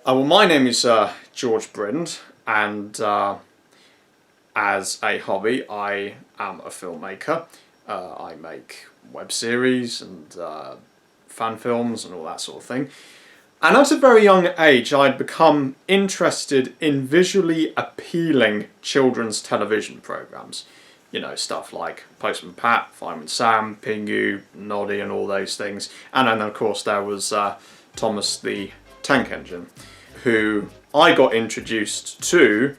Well, my name is George Brind, and as a hobby, I am a filmmaker. I make web series and fan films and all that sort of thing. And at a very young age, I'd become interested in visually appealing children's television programs. You know, stuff like Postman Pat, Fireman Sam, Pingu, Noddy and all those things. And then, of course, there was Thomas the Tank Engine, who I got introduced to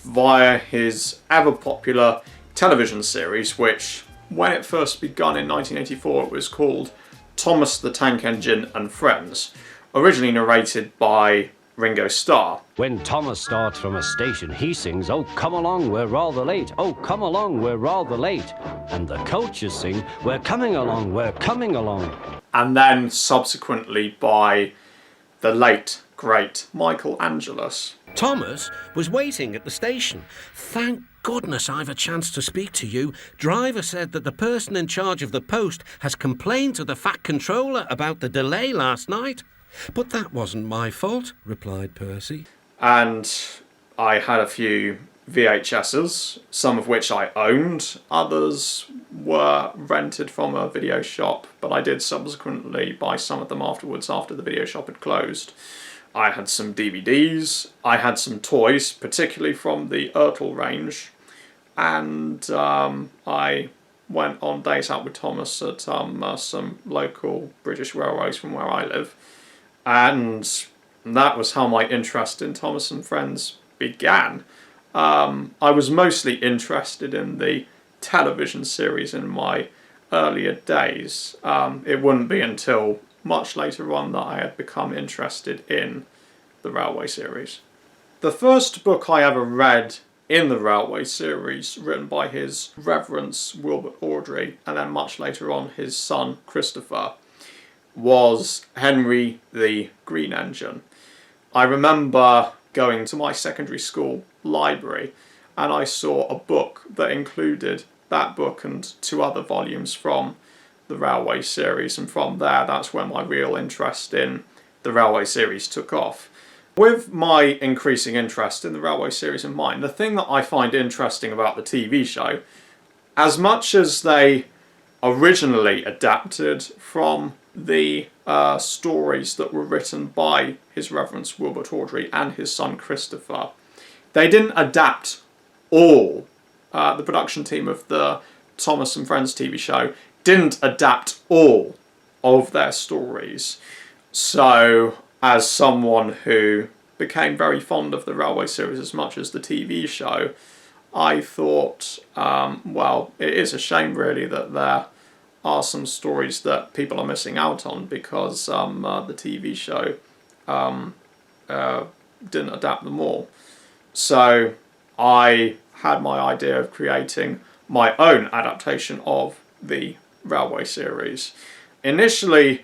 via his ever-popular television series, which, when it first begun in 1984, it was called Thomas the Tank Engine and Friends, originally narrated by Ringo Starr. When Thomas starts from a station, he sings, "Oh, come along, we're rather late. Oh, come along, we're rather late." And the coaches sing, "We're coming along, we're coming along." And then subsequently by the late, great Michael Angelus. Thomas was waiting at the station. "Thank goodness I've a chance to speak to you. Driver said that the person in charge of the post has complained to the Fat Controller about the delay last night." "But that wasn't my fault," replied Percy. And I had a few VHSs, some of which I owned, others were rented from a video shop, but I did subsequently buy some of them afterwards after the video shop had closed. I had some DVDs, I had some toys, particularly from the Ertl range, and I went on days out with Thomas at some local British railways from where I live. And that was how my interest in Thomas and Friends began. I was mostly interested in the television series in my earlier days. It wouldn't be until much later on that I had become interested in the Railway series. The first book I ever read in the Railway series, written by his reverence Wilbert Awdry, and then much later on his son Christopher, was Henry the Green Engine. I remember going to my secondary school library and I saw a book that included that book and two other volumes from the Railway series, and from there that's when my real interest in the Railway series took off. With my increasing interest in the Railway series in mind, the thing that I find interesting about the TV show, as much as they originally adapted from the stories that were written by His Reverence Wilbert Awdry and his son Christopher, they didn't adapt all. The production team of the Thomas and Friends TV show didn't adapt all of their stories. So, as someone who became very fond of the Railway series as much as the TV show, I thought, well, it is a shame really that there are some stories that people are missing out on because the TV show didn't adapt them all. So I had my idea of creating my own adaptation of the Railway series. Initially,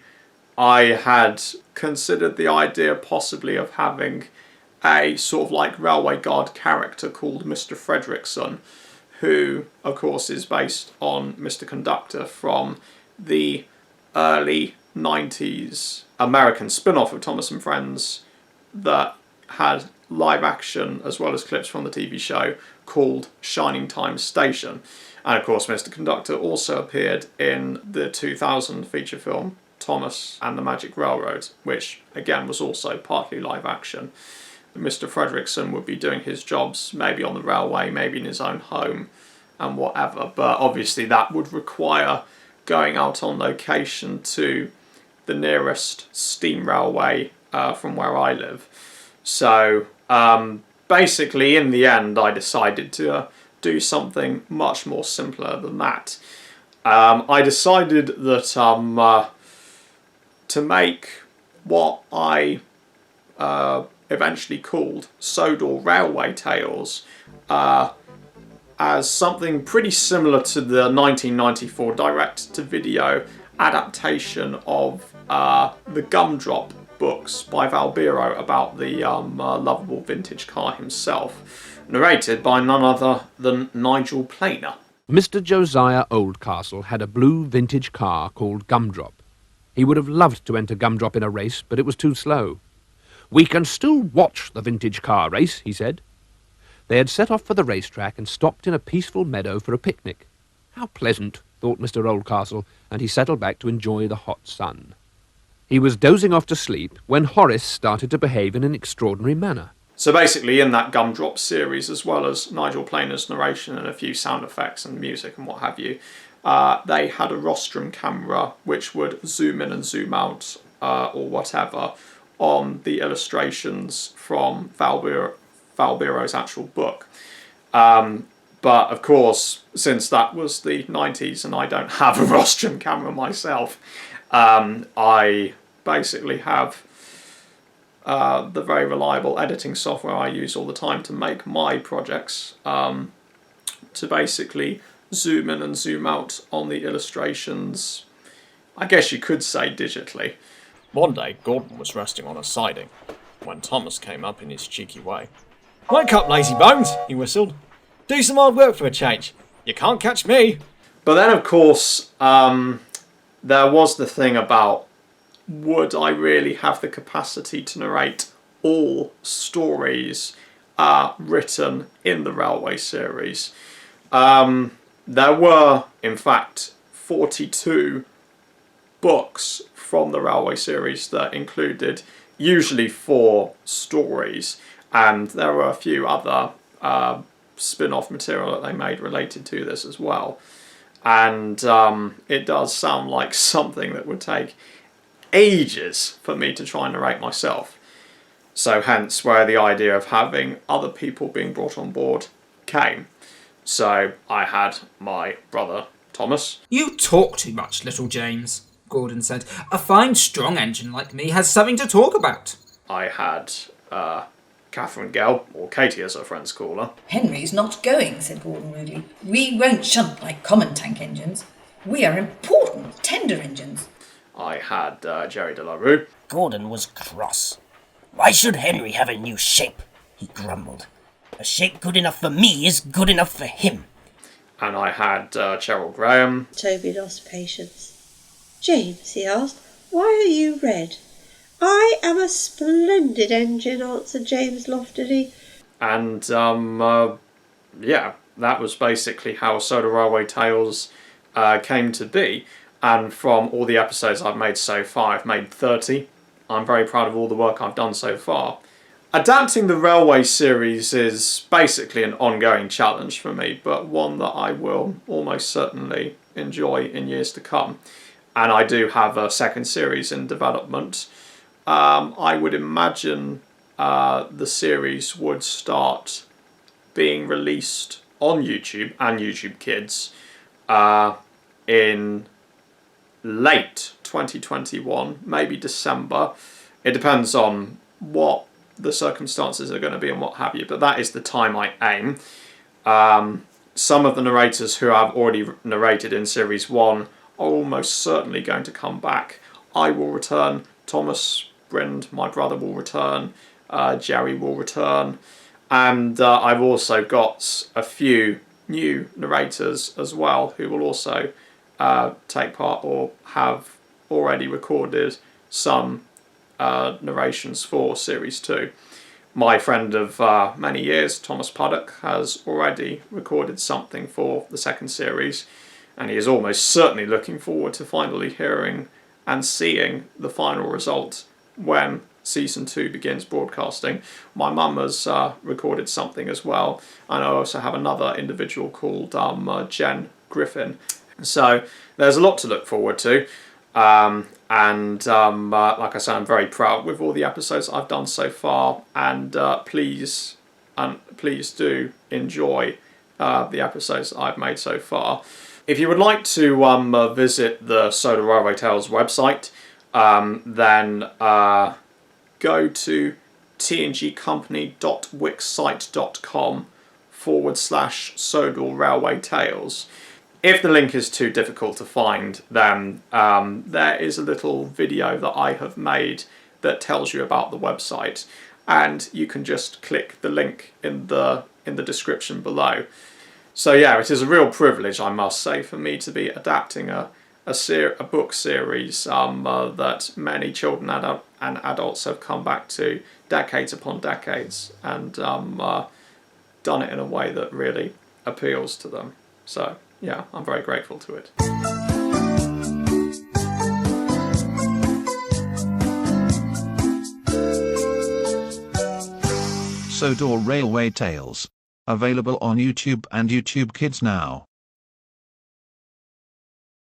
I had considered the idea possibly of having a sort of like railway guard character called Mr. Fredrickson, who, of course, is based on Mr. Conductor from the early 90s American spin-off of Thomas and Friends that had live action as well as clips from the TV show called Shining Time Station. And, of course, Mr. Conductor also appeared in the 2000 feature film Thomas and the Magic Railroad, which, again, was also partly live action. Mr. Fredrickson would be doing his jobs maybe on the railway, maybe in his own home and whatever, but obviously that would require going out on location to the nearest steam railway from where I live. So basically in the end I decided to do something much more simpler than that. I decided that to make what I eventually called Sodor Railway Tales as something pretty similar to the 1994 direct-to-video adaptation of the Gumdrop books by Val Biro about the lovable vintage car himself, narrated by none other than Nigel Planer. Mr. Josiah Oldcastle had a blue vintage car called Gumdrop. He would have loved to enter Gumdrop in a race, but it was too slow. "We can still watch the vintage car race," he said. They had set off for the racetrack and stopped in a peaceful meadow for a picnic. How pleasant, thought Mr. Oldcastle, and he settled back to enjoy the hot sun. He was dozing off to sleep when Horace started to behave in an extraordinary manner. So basically in that Gumdrop series, as well as Nigel Planer's narration and a few sound effects and music and what have you, they had a rostrum camera which would zoom in and zoom out or whatever on the illustrations from Val Bureau's actual book. But of course, since that was the 90s and I don't have a rostrum camera myself, I basically have the very reliable editing software I use all the time to make my projects to basically zoom in and zoom out on the illustrations, I guess you could say digitally. One day, Gordon was resting on a siding when Thomas came up in his cheeky way. "Wake up, lazy bones," he whistled. "Do some hard work for a change. You can't catch me." But then, of course, there was the thing about, would I really have the capacity to narrate all stories written in the Railway series? There were, in fact, 42 books from the Railway series that included usually 4 stories, and there were a few other spin-off material that they made related to this as well. And it does sound like something that would take ages for me to try and narrate myself. So hence where the idea of having other people being brought on board came. So I had my brother Thomas. "You talk too much, little James," Gordon said. "A fine, strong engine like me has something to talk about." I had Catherine Gell, or Katie as her friends call her. "Henry's not going," said Gordon rudely. "We won't shunt like common tank engines. We are important, tender engines." I had Jerry de la Rue. Gordon was cross. "Why should Henry have a new shape?" he grumbled. "A shape good enough for me is good enough for him." And I had Cheryl Graham. Toby lost patience. "James," he asked, "why are you red?" "I am a splendid engine," answered James loftily. And yeah, that was basically how Sodor Railway Tales came to be. And from all the episodes I've made so far, I've made 30. I'm very proud of all the work I've done so far. Adapting the Railway series is basically an ongoing challenge for me, but one that I will almost certainly enjoy in years to come. And I do have a second series in development. I would imagine the series would start being released on YouTube and YouTube Kids in late 2021, maybe December. It depends on what the circumstances are going to be and what have you, but that is the time I aim. Some of the narrators who have already narrated in Series 1 are almost certainly going to come back. I will return, Thomas, Brind, my brother, will return, Jerry will return, and I've also got a few new narrators as well who will also take part or have already recorded some narrations for Series 2. My friend of many years, Thomas Puddock, has already recorded something for the second series, and he is almost certainly looking forward to finally hearing and seeing the final result when Season 2 begins broadcasting. My mum has recorded something as well, and I also have another individual called Jen Griffin. So there's a lot to look forward to. Like I said, I'm very proud with all the episodes I've done so far, and please do enjoy the episodes that I've made so far. If you would like to visit the Sodor Railway Tales website, then go to tngcompany.wixsite.com/Sodor Railway Tales. If the link is too difficult to find, then there is a little video that I have made that tells you about the website, and you can just click the link in the description below. So yeah, it is a real privilege, I must say, for me to be adapting a book series that many children and adults have come back to decades upon decades and done it in a way that really appeals to them. So yeah, I'm very grateful to it. Sodor Railway Tales. Available on YouTube and YouTube Kids now.